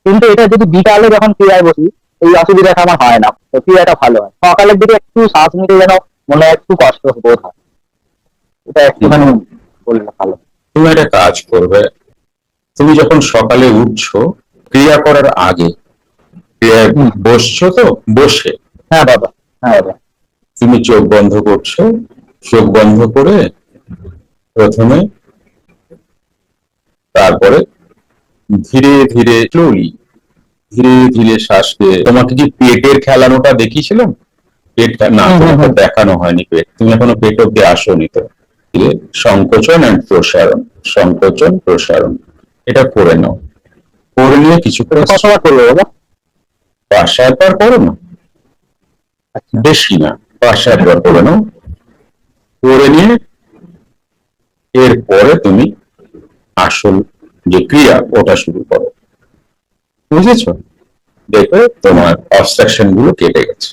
কিন্তু এটা যদি বিকালে যখন ক্রিয়ায় বসি এই অসুবিধাটা আমার হয় না, তো ক্রিয়াটা ভালো হয়। সকালের দিকে একটু শ্বাস নিতে যেন মনে হয় একটু কষ্ট বোধ হয়, এটা একটুখানি বললে ভালো। তুমি একটা কাজ করবে, তুমি যখন সকালে উঠছো ক্রিয়া করার আগে, ক্রিয়ায় বসছো তো, বসে হ্যাঁ বাবা, হ্যাঁ বাবা। তুমি চোখ বন্ধ করছো, চোখ বন্ধ করে প্রথমে, তারপরে ধীরে ধীরে স্লোলি ধীরে ধীরে শ্বাসকে, তোমাকে কি পেটের খেলানোটা দেখিয়েছিলাম? পেট না, তোমাকে দেখানো হয়নি পেট, তুমি এখনো পেট অব্দি আসোনি তো। সংকোচন এন্ড প্রসারণ, সংকোচন প্রসারণ, এটা করে নাও। করে নিয়ে কিছু করে কতবার করবো বাবা? 5-7 বার করো না, বেশি না, 5-7 বার করে নাও। করে নিয়ে এরপরে তুমি আসল যে ক্রিয়া ওটা শুরু করো, বুঝেছো? দেখবে তোমার অবস্ট্রাকশন গুলো কেটে গেছে,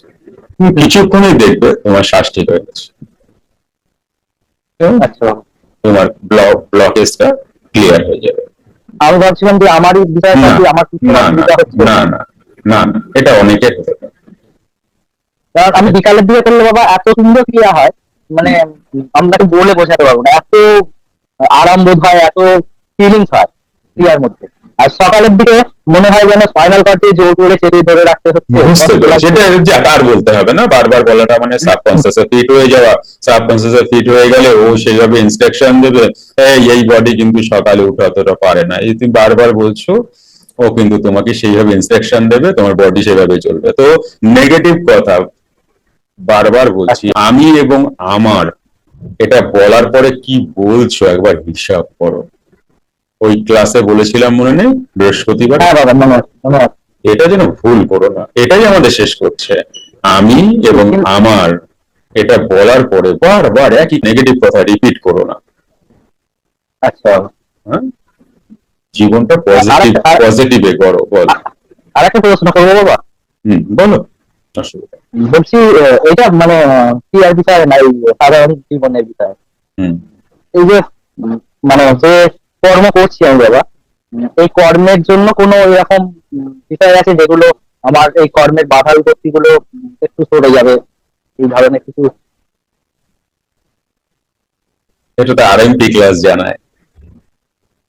কিছুক্ষণই দেখবে তোমার শ্বাস ঠিক হয়ে গেছে, আচ্ছা, তোমার ব্লকেজটা ক্লিয়ার হয়ে যাবে। আমি ভাবছিলাম যে আমারই বিষয়টা কি, আমার কিছু না না অসুবিধা হচ্ছে। না না না না, এটা অনেকের হতে পারে। কারণ আমি বিকালের দিকে করলে বাবা এত সুন্দর ক্রিয়া হয়, মানে আপনাকে বলে বোঝাতে পারবো না, এত আরাম বোধ হয়, এত ফিলিংস হয় ক্রিয়ার মধ্যে। আর সকালের দিকে মনে হয় যেন স্পাইনাল কর্ডে জোর করে চেপে ধরে রাখতে হচ্ছে। বুঝতে পেরেছি, সেটা আর বলতে হবে না, বারবার বলাটা মানে সাবকনসিয়াসে ফিট হয়ে যাওয়া। সাবকনসিয়াসে ফিট হয়ে গেলে ও সেইভাবে ইনস্ট্রাকশন দেবে, এই বডি কিন্তু সকালে উঠে অতটা পারে না, এই তুমি বারবার বলছো, ও কিন্তু তোমাকে সেইভাবে ইনস্ট্রাকশন দেবে, তোমার বডি সেভাবে চলবে। তো নেগেটিভ কথা বারবার বলছি, আমি এবং আমার, এটা বলার পরে কি বলছো একবার হিসাব করো। ওই ক্লাসে বলেছিলাম মনে নেই বৃহস্পতিবার? হ্যাঁ বাবা, মনে হয়। এটা যেন ভুল করো না, এটাই আমাদের শেষ করছে। আমি এবং আমার, এটা বলার পরে বারবার একই নেগেটিভ কথা রিপিট করো না। আচ্ছা, হ্যাঁ, জীবনটা পজিটিভে করো। বল। আর একটা প্রশ্ন করবো বাবা। বলো, অসুবিধা। বলছি এটা মানে ক্রিয়ার বিষয়ে না, এই সাধারণ জীবনের বিষয়ে। এই যে মানে যে কর্ম করছি আমি বাবা, এই কর্মের জন্য কোনো এরকম বিষয় আছে যেগুলো আমার এই কর্মের বাধা বিপত্তি গুলো একটু সরে যাবে, এই ধরনের কিছু? এটা তো আরএমপি ক্লাস জানায়,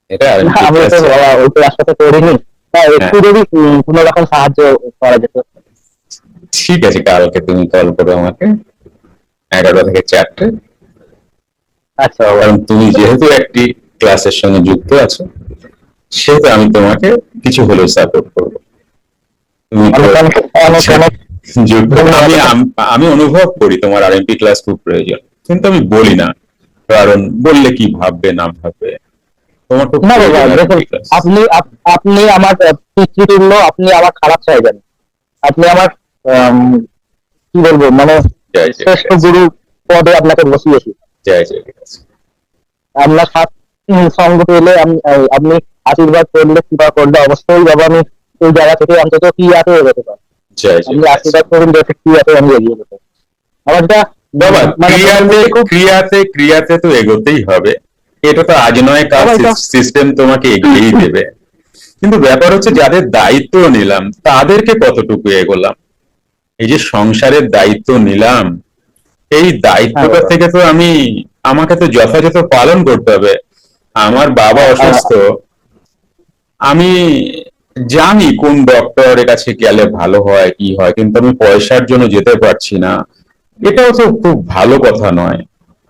এটা আরএমপি আমি ক্লাস। তো বাবা ওই ক্লাসটা তো করিনি, তাই একটু যদি কোনো রকম সাহায্য করা যেত। ঠিক আছে, কালকে তুমি কল করো আমাকে 11টা থেকে 4টে। আচ্ছা বাবা। কারণ তুমি যেহেতু একটি ক্লাসের সঙ্গে যুক্ত আছো, সেহেতু আমি তোমাকে কিছু হলেও সাপোর্ট করবো। তুমি আমি অনুভব করি তোমার আরএমপি ক্লাস খুব প্রয়োজন, কিন্তু আমি বলি না, কারণ বললে কি ভাববে না ভাববে। তোমার খুব না বাবা দেখুন, আপনি আপনি আমার পিতৃতুল্য, আপনি আমার খারাপ চাইবেন, আপনি আমার কি বলবো মানে শ্রেষ্ঠ গুরু পদে আপনাকে বসিয়েছি। আপনার সাথ সঙ্গ পেলে আপনি আশীর্বাদ করলে, কৃপা করলে অবশ্যই বাবা আমি এই জায়গা থেকে অন্তত কি আছে এগোতে পারি। আপনি আশীর্বাদ করুন যাতে কি আছে আমি এগিয়ে যেতে পারি। আমার এটা বাবা ক্রিয়াতে তো এগোতেই হবে, এটা তো আজ নয় কাল সিস্টেম তোমাকে এগিয়েই দেবে। কিন্তু ব্যাপার হচ্ছে যাদের দায়িত্ব নিলাম তাদেরকে কতটুকু এগোলাম। এই যে সংসারের দায়িত্ব নিলাম, এই দায়িত্বটা থেকে তো আমাকে তো যথাযথ পালন করতে হবে। আমার বাবা অসুস্থ, আমি জানি কোন ডক্টরের কাছে গেলে ভালো হয় কি হয়, কিন্তু আমি পয়সার জন্য যেতে পারছি না, এটাও তো খুব ভালো কথা নয়,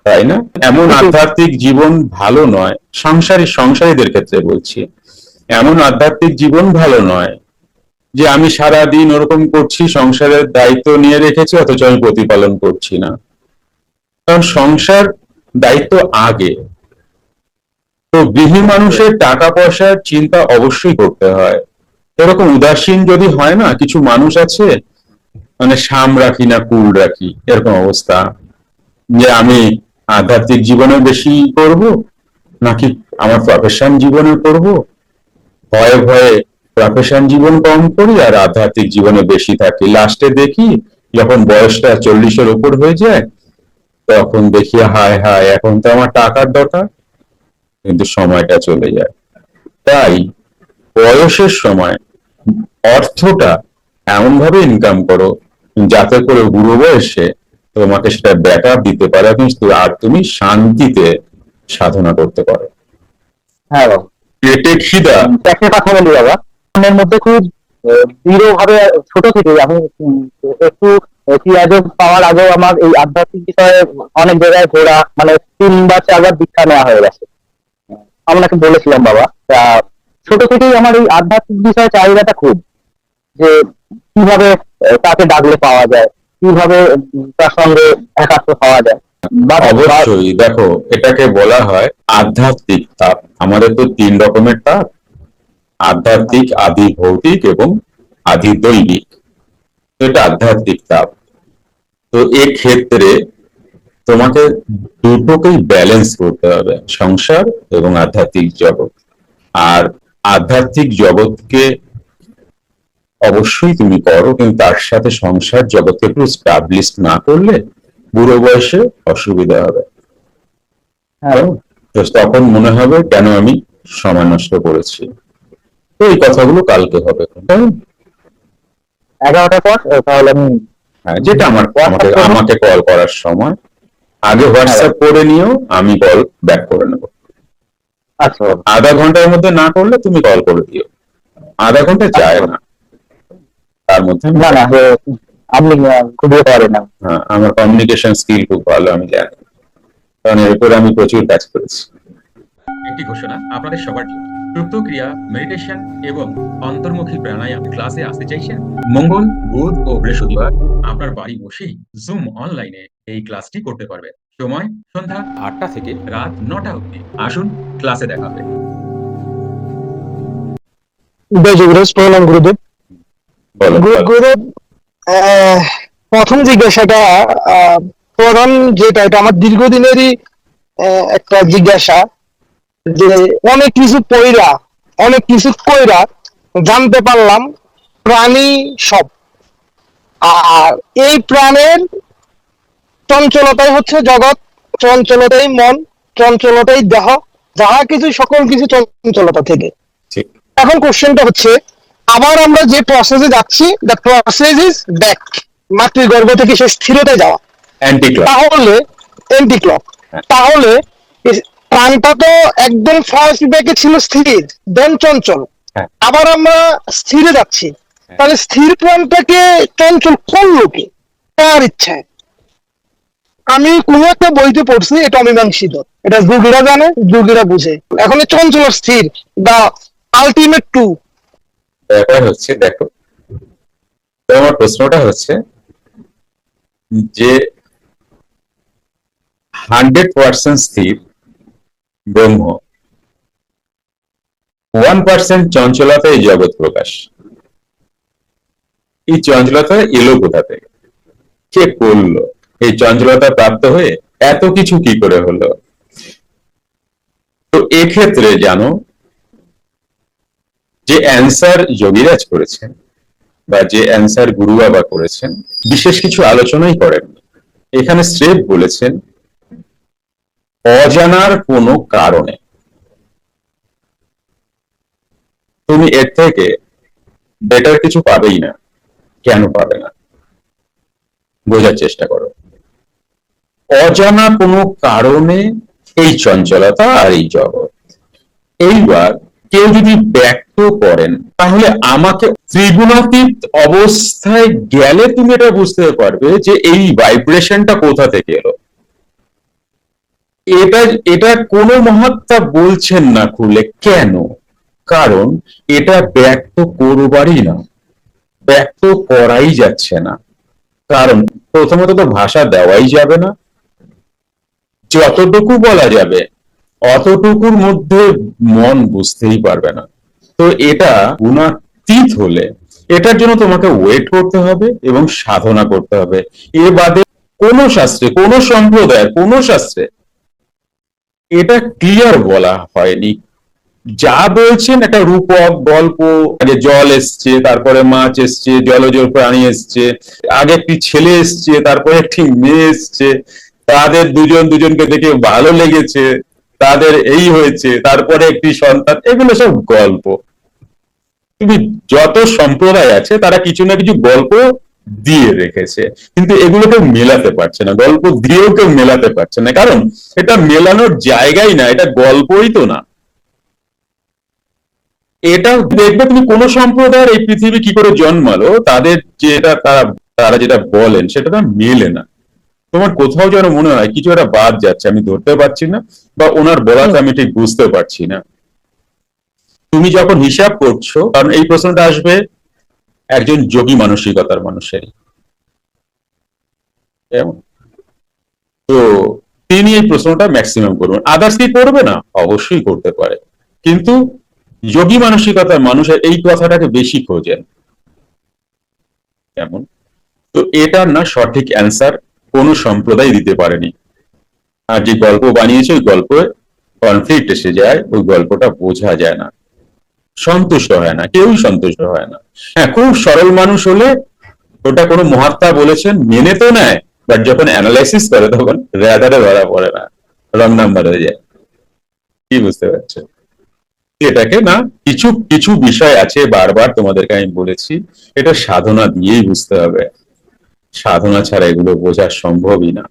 তাই না? এমন আধ্যাত্মিক জীবন ভালো নয়, সংসারীদের ক্ষেত্রে বলছি, এমন আধ্যাত্মিক জীবন ভালো নয় যে আমি সারা দিন ওরকম করছি, সংসারের দায়িত্ব নিয়ে রেখেছি অথচ আমি প্রতিপালন করছি না। কারণ সংসার দায়িত্ব আগে। তো গৃহী মানুষের টাকা পয়সার চিন্তা অবশ্যই করতে হয়। এরকম উদাসীন যদি হয় না, কিছু মানুষ আছে মানে সাম রাখি না কুল রাখি এরকম অবস্থা, যে আমি আধ্যাত্মিক জীবনে বেশি করব নাকি আমার প্রফেশন জীবনে করব, ভয়ে ভয়ে প্রফেশন জীবন কম করি আর আধ্যাত্মিক জীবনে বেশি থাকি। লাস্টে দেখি যখন বয়সটা 40-এর উপর হয়ে যায়, তখন দেখি হায় হায় এখন তো আমার টাকার দরকার, কিন্তু সময়টা চলে যায়। তাই বয়সের সময় অর্থটা এমন ভাবে ইনকাম করো যাতে করে বুড়ো বয়সে তোমাকে সেটা ব্যাকআপ দিতে পারে, কিন্তু আর তুমি শান্তিতে সাধনা করতে পারো। হ্যাঁ বাবা, পেটে খিদা। একটা কথা বলি বাবা, মনের মধ্যে খুব দৃঢ় ভাবে ছোট থেকে আমি একটু পিয়াজব পাওয়ার আগেও আমার এই আধ্যাত্মিক বিষয়ে অনেক জায়গায় ঘোরা, মানে 3 বা 4 বার দীক্ষা নেওয়া হয়ে গেছে। আপনাকে বলেছিলাম বাবা, তা ছোট থেকেই আমার এই আধ্যাত্মিক বিষয়ে চাহিদাটা খুব, যে কিভাবে তাকে ডাকলে পাওয়া যায়, কিভাবে তার সঙ্গে একাত্ম পাওয়া যায়। অবশ্যই দেখো, এটাকে বলা হয় আধ্যাত্মিক তাপ। আমাদের তো 3 রকমের তাপ: আধ্যাত্মিক, আদি ভৌতিক এবং আদি দৈবিক। তো এটা আধ্যাত্মিক তাপ। তো এক্ষেত্রে তোমাকে দুটোকেই ব্যালেন্স করতে হবে, সংসার এবং আধ্যাত্মিক জগৎ। আর আধ্যাত্মিক জগৎকে অবশ্যই তুমি করো, কিন্তু তার সাথে সংসার জগৎকে একটু স্টাবলিশ না করলে বুড়ো বয়সে অসুবিধা হবে। তো তখন মনে হবে কেন আমি সময় নষ্ট করেছি। তো এই কথাগুলো কালকে হবে, 11টার পর তাহলে আমি যেটা আমাকে কল করার সময় আগে হোয়াটসঅ্যাপ করে নিও, আমি কল ব্যাক করে নেব। আচ্ছা, আধা ঘন্টার মধ্যে না করলে তুমি কল করে দিও, আধা ঘন্টা যায় না, তার মধ্যে না না আপনি খুবই পারেন না। হ্যাঁ, আমার কমিউনিকেশন স্কিল খুব ভালো, আমি জানি, কারণ এর উপরে আমি প্রচুর কাজ করেছি। একটি ঘোষণা আপনাদের সবার জন্য। সুপ্ত ক্রিয়া, মেডিটেশন এবং অন্তর্মুখী প্রাণায়াম ক্লাসে আসতে চাইছেন? মঙ্গল, বুধ ও বৃহস্পতিবার আপনার বাড়ি বসেই জুম অনলাইনে এই ক্লাসটি করতে পারবেন। সময় সন্ধ্যা 8টা থেকে রাত 9টা অবধি। আসুন, ক্লাসে দেখা হবে। প্রণাম গুরুদেব। গুরুদেব, প্রথম জিজ্ঞাসাটা প্রধান যেটা, এটা আমার দীর্ঘদিনেরই একটা জিজ্ঞাসা, যে অনেক কিছু পড়া, অনেক কিছু কইরা জানতে পারলাম প্রাণী সব, আর এই প্রাণের চঞ্চলতাই হচ্ছে জগৎ, চঞ্চলতাই মন, চঞ্চলতাই দেহ, যাহা কিছু সকল কিছু চঞ্চলতা থেকে। এখন কোশ্চেনটা হচ্ছে, আবার আমরা যে প্রসেসে যাচ্ছি, দ্য প্রসেস ইজ ব্যাক, মাতৃগর্ভ থেকে সে স্থিরতায় যাওয়া, তাহলে এন্টি ক্লক। তাহলে প্রাণটা তো একদম ফার্স্ট ব্যাকে ছিল স্থির, দেন চঞ্চল, আবার আমরা স্থিরে যাচ্ছি, তাহলে স্থির প্রাণটাকে চঞ্চল করলো কি, তার ইচ্ছায়? আমি কোন একটা বইতে পড়ছি, এটা অমীমাংসিত, এটা যোগীরা জানে, যোগীরা বুঝে। এখন চঞ্চল স্থির, দা আলটিমেট টু। ব্যাপার হচ্ছে, দেখো, আমার প্রশ্নটা হচ্ছে যে 100% স্থির ব্রহ্ম, 1% চঞ্চলতা এই জগৎ প্রকাশ। এই চঞ্চলতা এলো কোথা থেকে, কে করলো? এই চঞ্চলতা প্রাপ্ত হয়ে এত কিছু কি করে হলো? তো এক্ষেত্রে জানো, যে অ্যান্সার যোগীরাজ করেছেন বা যে অ্যান্সার গুরু বাবা করেছেন, বিশেষ কিছু আলোচনাই করেন। এখানে স্রেফ বলেছেন অজানার কোনো কারণে। তুমি এর থেকে বেটার কিছু পাবেই না। কেন পাবে না, বোঝার চেষ্টা করো। অজানা কোনো কারণে এই চঞ্চলতা আর এই জগৎ। এইবার কেউ যদি ব্যক্ত করেন, তাহলে আমাকে ত্রিগুণাতীত অবস্থায় গেলে তুমি এটা বুঝতে পারবে যে এই ভাইব্রেশনটা কোথা থেকে এলো। এটা কোনো মহাত্মা বলছেন না খুলে। কেন? কারণ এটা ব্যক্ত করবারই না, ব্যক্ত করাই যাচ্ছে না। কারণ প্রথমত তো ভাষা দেওয়াই যাবে না, যতটুকু বলা যাবে অতটুকুর মধ্যে মন বুঝতেই পারবে না। তো এটা গুণাতীত হলে এটার জন্য তোমাকে ওয়েট করতে হবে এবং সাধনা করতে হবে। এ বাদে কোন শাস্ত্রে, কোন সম্প্রদায়ের, কোন শাস্ত্রে এটা ক্লিয়ার বলা হয়নি। যা বলছেন একটা রূপক গল্প, আগে জল এসছে, তারপরে মাছ এসছে, জলজ প্রাণী এসছে, আগে একটি ছেলে এসছে, তারপরে একটি মেয়ে এসছে, তাদের দুজনকে দেখে ভালো লেগেছে, তাদের এই হয়েছে, তারপরে একটি সন্তান, এগুলো সব গল্প। তুমি যত সম্প্রদায় আছে তারা কিছু না কিছু গল্প দিয়ে রেখেছে, কিন্তু এগুলোকে মেলাতে পারছে না, গল্প দিয়েও কেউ মেলাতে পারছে না, কারণ এটা মেলানোর জায়গাই না, এটা গল্পই তো না। এটা দেখবে তুমি কোন সম্প্রদায়ের এই পৃথিবী কি করে জন্মালো, তাদের যেটা তারা যেটা বলেন সেটা না মেলে না। তোমার কোথাও যেন মনে হয় কিছু একটা বাদ যাচ্ছে, আমি ধরতে পারছি না, বা ওনার বলাটা আমি ঠিক বুঝতে পারছি না। তুমি যখন হিসাব করছো, কারণ এই প্রশ্নটা আসবে একজন যোগী মানসিকতার মানুষেরই, কেমন? তো তিনি এই প্রশ্নটা ম্যাক্সিমাম করবেন, আদার্স কি করবে না? অবশ্যই করতে পারে, কিন্তু যোগী মানসিকতার মানুষের এই কথাটাকে বেশি খোঁজেন। কেমন? তো এটার না সঠিক অ্যান্সার কোন সম্প্রদায় দিতে পারেনি। আর যে গল্প বানিয়েছে ওই গল্পে কনফ্লিক্ট এসে যায়, ওই গল্পটা বোঝা যায় না, সন্তুষ্ট হয় না, কেউই সন্তুষ্ট হয় না। হ্যাঁ, খুব সরল মানুষ হলে ওটা কোনো মহাত্মা বলেছেন মেনে তো নেয়, বাট যখন অ্যানালাইসিস করে তখন রেডারে ধরা পড়ে না, রং নাম্বার হয়ে যায়। কি বুঝতে পারছো? এটাকে না কিছু কিছু বিষয় আছে, বারবার তোমাদেরকে আমি বলেছি, এটা সাধনা দিয়েই বুঝতে হবে, সাধনা ছাড়া এগুলো বোঝা সম্ভবই না।